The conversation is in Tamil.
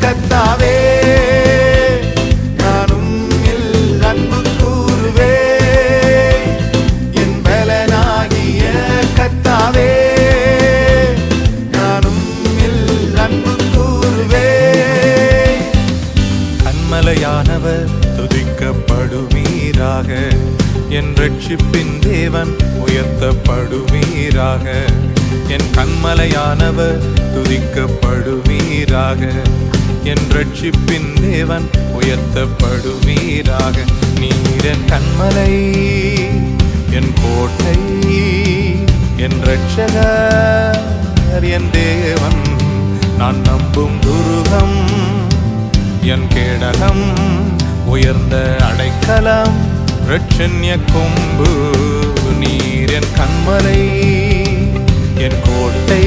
கர்த்தாவே நானும் அன்பு கூறுவே என் பலனாகிய கர்த்தாவே நானும் அன்பு கூறுவே கன்மலையானவர் துதிக்கப்படுவீராக என் ரட்சிப்பின் தேவன் உயர்த்தப்படுவீராக என் கன்மலையானவர் துதிக்கப்படுவீராக என் ரட்சிப்பின் தேவன் உயர்த்தப்படுவீராக நீர் என் கன்மலை என் கோட்டை என் ரட்சகர் என் தேவன் நான் நம்பும் துருகம் என் கேடகம் உயர்ந்த அடைக்கலம் ரட்சண்ய கொம்பு நீர் என் கன்மலை என் கோட்டை